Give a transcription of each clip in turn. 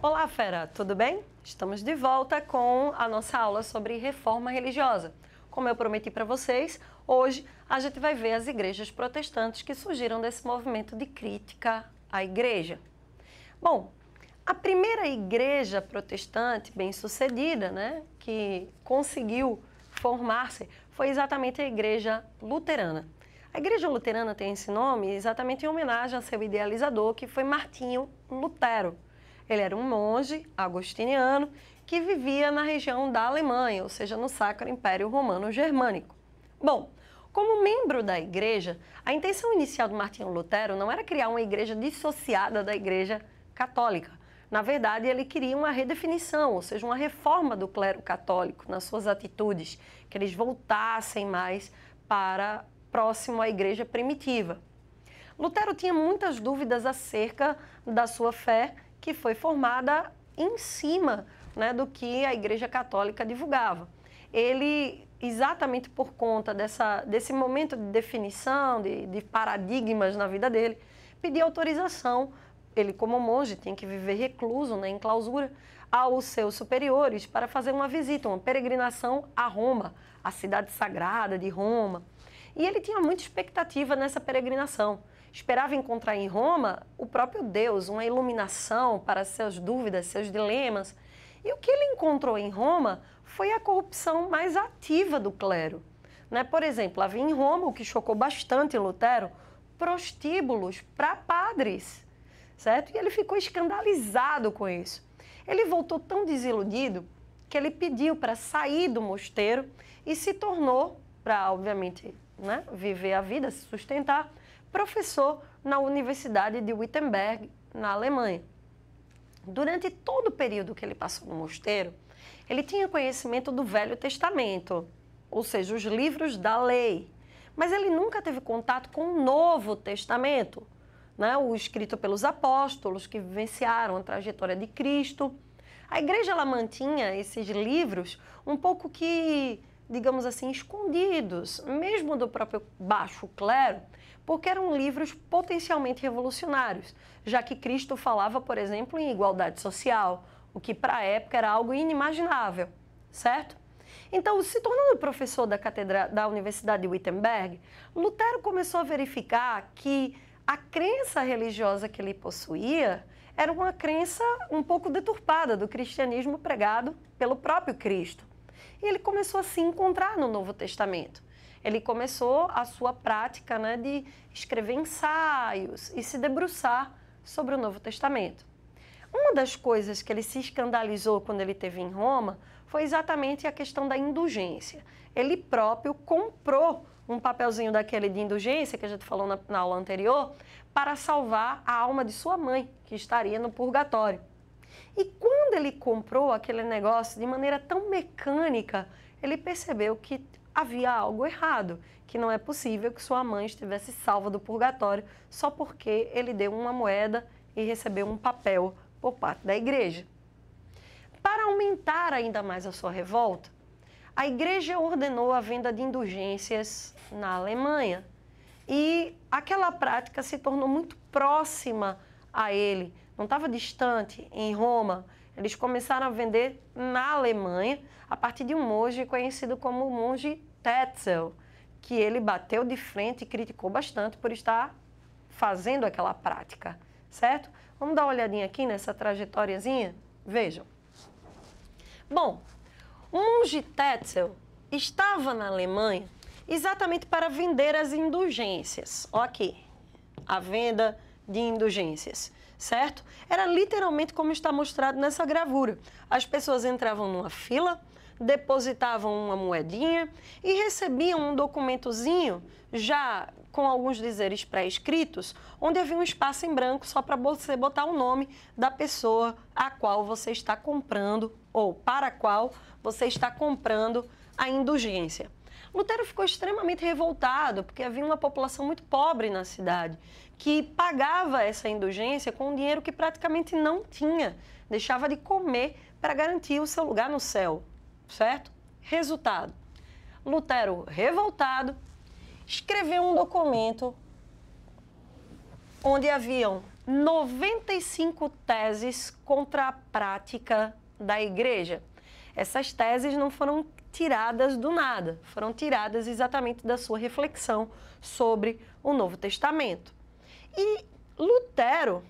Olá, fera, tudo bem? Estamos de volta com a nossa aula sobre reforma religiosa. Como eu prometi para vocês, hoje a gente vai ver as igrejas protestantes que surgiram desse movimento de crítica à igreja. Bom, a primeira igreja protestante bem-sucedida, que conseguiu formar-se, foi exatamente a igreja luterana. A igreja luterana tem esse nome exatamente em homenagem a seu idealizador, que foi Martinho Lutero. Ele era um monge agostiniano que vivia na região da Alemanha, ou seja, no Sacro Império Romano Germânico. Bom, como membro da igreja, a intenção inicial de Martinho Lutero não era criar uma igreja dissociada da igreja católica. Na verdade, ele queria uma redefinição, ou seja, uma reforma do clero católico nas suas atitudes, que eles voltassem mais para próximo à igreja primitiva. Lutero tinha muitas dúvidas acerca da sua fé, que foi formada em cima do que a Igreja Católica divulgava. Ele, exatamente por conta desse momento de definição, de paradigmas na vida dele, pediu autorização. Ele, como monge, tinha que viver recluso, em clausura, aos seus superiores para fazer uma visita, uma peregrinação a Roma, a cidade sagrada de Roma. E ele tinha muita expectativa nessa peregrinação. Esperava encontrar em Roma o próprio Deus, uma iluminação para suas dúvidas, seus dilemas. E o que ele encontrou em Roma foi a corrupção mais ativa do clero. Por exemplo, havia em Roma, o que chocou bastante Lutero, prostíbulos para padres, certo? E ele ficou escandalizado com isso. Ele voltou tão desiludido que ele pediu para sair do mosteiro e se tornou, para obviamente viver a vida, se sustentar, professor na Universidade de Wittenberg, na Alemanha. Durante todo o período que ele passou no mosteiro, ele tinha conhecimento do Velho Testamento, ou seja, os livros da lei, mas ele nunca teve contato com o Novo Testamento, o escrito pelos apóstolos que vivenciaram a trajetória de Cristo. A igreja ela mantinha esses livros um pouco que, digamos assim, escondidos, mesmo do próprio baixo clero, porque eram livros potencialmente revolucionários, já que Cristo falava, por exemplo, em igualdade social, o que para a época era algo inimaginável, certo? Então, se tornando professor da Universidade de Wittenberg, Lutero começou a verificar que a crença religiosa que ele possuía era uma crença um pouco deturpada do cristianismo pregado pelo próprio Cristo. E ele começou a se encontrar no Novo Testamento. Ele começou a sua prática de escrever ensaios e se debruçar sobre o Novo Testamento. Uma das coisas que ele se escandalizou quando ele esteve em Roma foi exatamente a questão da indulgência. Ele próprio comprou um papelzinho daquele de indulgência, que a gente falou na aula anterior, para salvar a alma de sua mãe, que estaria no purgatório. E quando ele comprou aquele negócio de maneira tão mecânica, ele percebeu que havia algo errado, que não é possível que sua mãe estivesse salva do purgatório só porque ele deu uma moeda e recebeu um papel por parte da igreja. Para aumentar ainda mais a sua revolta, a igreja ordenou a venda de indulgências na Alemanha e aquela prática se tornou muito próxima a ele, não estava distante em Roma. Eles começaram a vender na Alemanha a partir de um monge conhecido como o monge Tetzel, que ele bateu de frente e criticou bastante por estar fazendo aquela prática, certo? Vamos dar uma olhadinha aqui nessa trajetóriazinha? Vejam. Bom, o monge Tetzel estava na Alemanha exatamente para vender as indulgências. Olha aqui, a venda de indulgências, certo? Era literalmente como está mostrado nessa gravura. As pessoas entravam numa fila, depositavam uma moedinha e recebiam um documentozinho já com alguns dizeres pré-escritos, onde havia um espaço em branco só para você botar o nome da pessoa a qual você está comprando ou para a qual você está comprando a indulgência. Lutero ficou extremamente revoltado porque havia uma população muito pobre na cidade que pagava essa indulgência com um dinheiro que praticamente não tinha, deixava de comer para garantir o seu lugar no céu, certo? Resultado, Lutero, revoltado, escreveu um documento onde haviam 95 teses contra a prática da igreja. Essas teses não foram tiradas do nada, foram tiradas exatamente da sua reflexão sobre o Novo Testamento. E Lutero,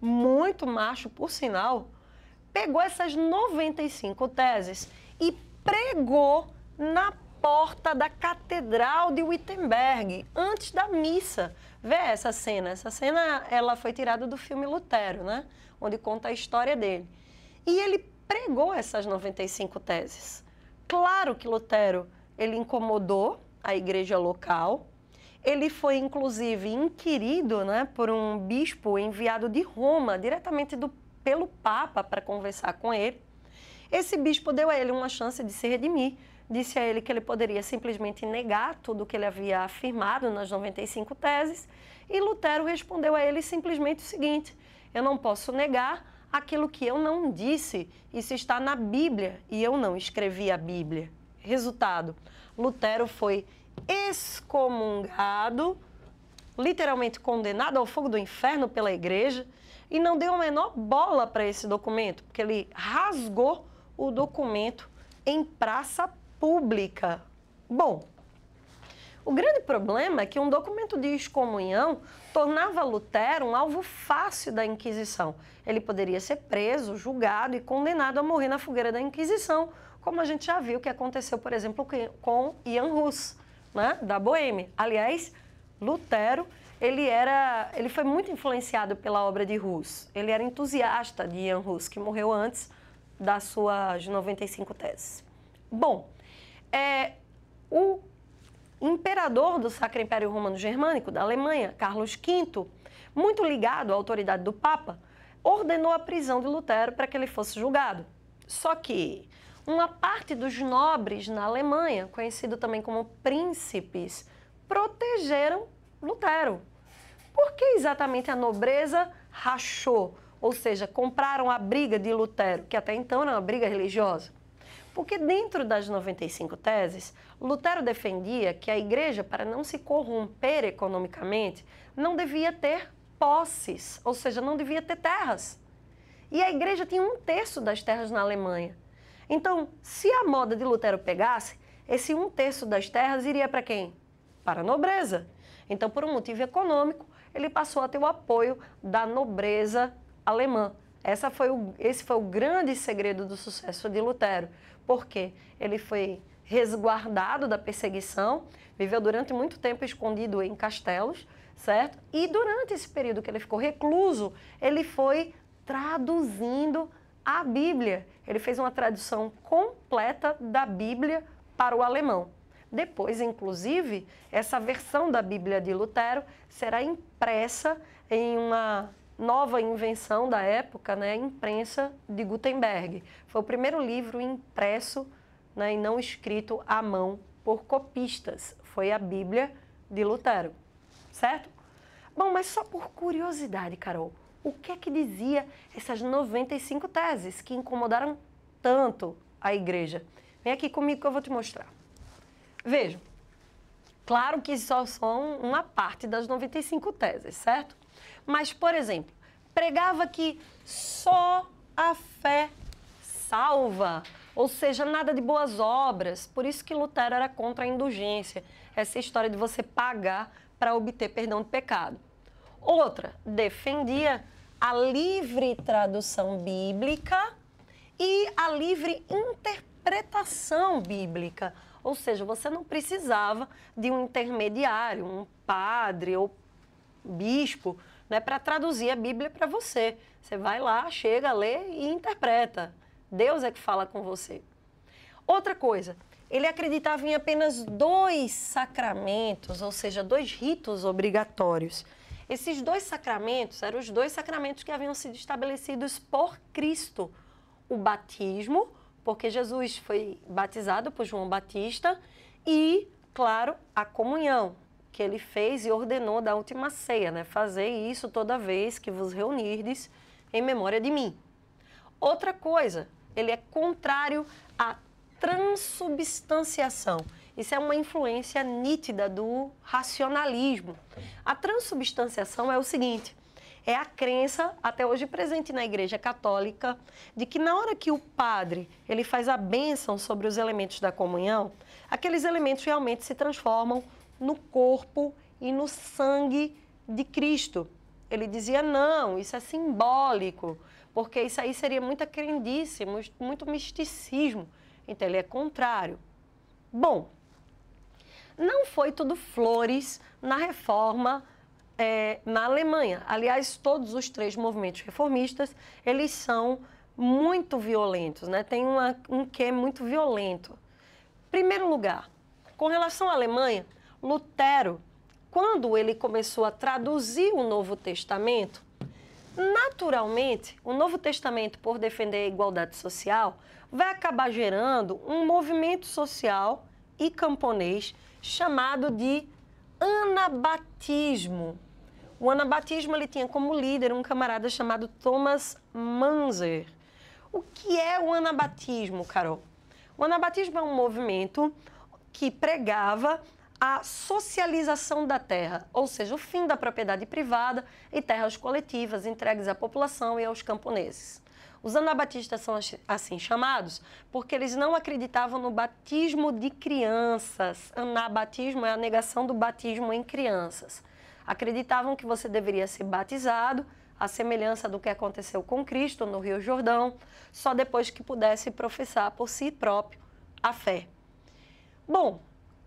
muito macho por sinal, pegou essas 95 teses e pregou na porta da Catedral de Wittenberg, antes da missa. Vê essa cena. Essa cena ela foi tirada do filme Lutero, né? Onde conta a história dele. E ele pregou essas 95 teses. Claro que Lutero ele incomodou a igreja local. Ele foi, inclusive, inquirido, né, por um bispo enviado de Roma, diretamente pelo Papa, para conversar com ele. Esse bispo deu a ele uma chance de se redimir. Disse a ele que ele poderia simplesmente negar tudo o que ele havia afirmado nas 95 teses. E Lutero respondeu a ele simplesmente o seguinte: eu não posso negar aquilo que eu não disse. Isso está na Bíblia e eu não escrevi a Bíblia. Resultado, Lutero foi excomungado, literalmente condenado ao fogo do inferno pela igreja, e não deu a menor bola para esse documento, porque ele rasgou o documento em praça pública. Bom, o grande problema é que um documento de excomunhão tornava Lutero um alvo fácil da Inquisição. Ele poderia ser preso, julgado e condenado a morrer na fogueira da Inquisição, como a gente já viu que aconteceu, por exemplo, com Jan Hus, né, da Boêmia. Aliás, Lutero, ele foi muito influenciado pela obra de Hus. Ele era entusiasta de Jan Hus, que morreu antes das suas 95 teses. Bom, o imperador do Sacro Império Romano Germânico, da Alemanha, Carlos V, muito ligado à autoridade do Papa, ordenou a prisão de Lutero para que ele fosse julgado. Só que uma parte dos nobres na Alemanha, conhecido também como príncipes, protegeram Lutero. Por que exatamente a nobreza rachou, ou seja, compraram a briga de Lutero, que até então era uma briga religiosa? Porque dentro das 95 teses, Lutero defendia que a igreja, para não se corromper economicamente, não devia ter posses, ou seja, não devia ter terras. E a igreja tinha 1/3 das terras na Alemanha. Então, se a moda de Lutero pegasse, esse 1/3 das terras iria para quem? Para a nobreza. Então, por um motivo econômico, ele passou a ter o apoio da nobreza alemã. Esse foi o grande segredo do sucesso de Lutero, porque ele foi resguardado da perseguição, viveu durante muito tempo escondido em castelos, certo? E durante esse período que ele ficou recluso, ele foi traduzindo a Bíblia. Ele fez uma tradução completa da Bíblia para o alemão. Depois, inclusive, essa versão da Bíblia de Lutero será impressa em uma nova invenção da época, né, a imprensa de Gutenberg. Foi o primeiro livro impresso, né, e não escrito à mão por copistas. Foi a Bíblia de Lutero, certo? Bom, mas só por curiosidade, Carol, o que é que dizia essas 95 teses que incomodaram tanto a igreja? Vem aqui comigo que eu vou te mostrar. Vejam, claro que só são uma parte das 95 teses, certo? Mas, por exemplo, pregava que só a fé salva, ou seja, nada de boas obras. Por isso que Lutero era contra a indulgência, essa história de você pagar para obter perdão de pecado. Outra, defendia a livre tradução bíblica e a livre interpretação bíblica. Ou seja, você não precisava de um intermediário, um padre ou bispo, né, para traduzir a Bíblia para você. Você vai lá, chega, lê e interpreta. Deus é que fala com você. Outra coisa, ele acreditava em apenas 2 sacramentos, ou seja, 2 ritos obrigatórios. Esses 2 sacramentos eram os 2 sacramentos que haviam sido estabelecidos por Cristo. O batismo, porque Jesus foi batizado por João Batista, e, claro, a comunhão, que ele fez e ordenou da última ceia, né? Fazer isso toda vez que vos reunirdes em memória de mim. Outra coisa, ele é contrário à transubstanciação. Isso é uma influência nítida do racionalismo. A transubstanciação é o seguinte: É a crença, até hoje presente na Igreja Católica, de que na hora que o padre ele faz a bênção sobre os elementos da comunhão, aqueles elementos realmente se transformam no corpo e no sangue de Cristo. Ele dizia, não, isso é simbólico, porque isso aí seria muita crendice, muito misticismo. Então, ele é contrário. Bom, não foi tudo flores na reforma na Alemanha. Aliás, todos os 3 movimentos reformistas, eles são muito violentos, né? Tem um quê muito violento. Em primeiro lugar, com relação à Alemanha, Lutero, quando ele começou a traduzir o Novo Testamento, naturalmente, o Novo Testamento, por defender a igualdade social, vai acabar gerando um movimento social e camponês chamado de anabatismo. O anabatismo ele tinha como líder um camarada chamado Thomas Manzer. O que é o anabatismo, Carol? O anabatismo é um movimento que pregava a socialização da terra, ou seja, o fim da propriedade privada e terras coletivas entregues à população e aos camponeses. Os anabatistas são assim chamados porque eles não acreditavam no batismo de crianças. Anabatismo é a negação do batismo em crianças. Acreditavam que você deveria ser batizado, à semelhança do que aconteceu com Cristo no Rio Jordão, só depois que pudesse professar por si próprio a fé. Bom,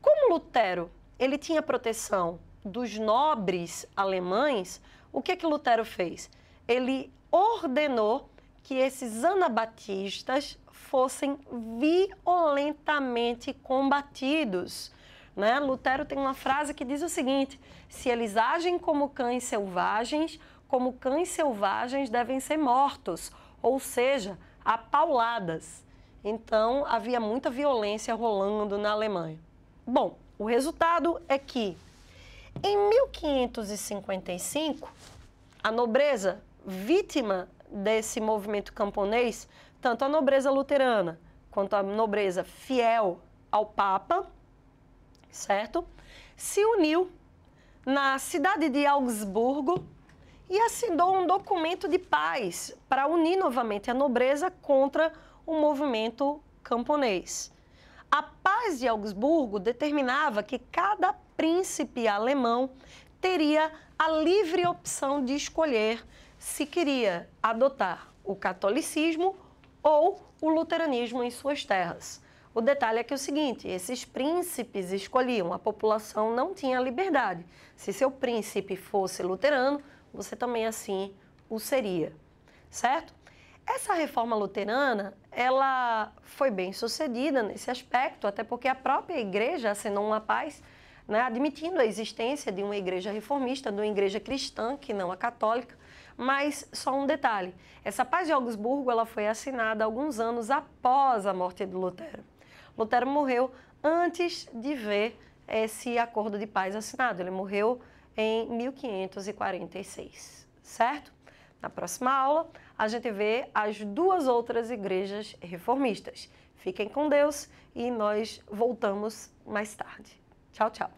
como Lutero ele tinha proteção dos nobres alemães, o que Lutero fez? Ele ordenou que esses anabatistas fossem violentamente combatidos. Né? Lutero tem uma frase que diz o seguinte, se eles agem como cães selvagens devem ser mortos, ou seja, a pauladas. Então, havia muita violência rolando na Alemanha. Bom, o resultado é que, em 1555, a nobreza vítima desse movimento camponês, tanto a nobreza luterana quanto a nobreza fiel ao Papa, certo? Se uniu na cidade de Augsburgo e assinou um documento de paz para unir novamente a nobreza contra o movimento camponês. A paz de Augsburgo determinava que cada príncipe alemão teria a livre opção de escolher se queria adotar o catolicismo ou o luteranismo em suas terras. O detalhe é que é o seguinte, esses príncipes escolhiam, a população não tinha liberdade. Se seu príncipe fosse luterano, você também assim o seria, certo? Essa reforma luterana, ela foi bem sucedida nesse aspecto, até porque a própria igreja assinou uma paz, né, admitindo a existência de uma igreja reformista, de uma igreja cristã, que não a católica. Mas só um detalhe, essa paz de Augsburgo ela foi assinada alguns anos após a morte de Lutero. Lutero morreu antes de ver esse acordo de paz assinado, ele morreu em 1546, certo? Na próxima aula, a gente vê as 2 outras igrejas reformistas. Fiquem com Deus e nós voltamos mais tarde. Tchau, tchau.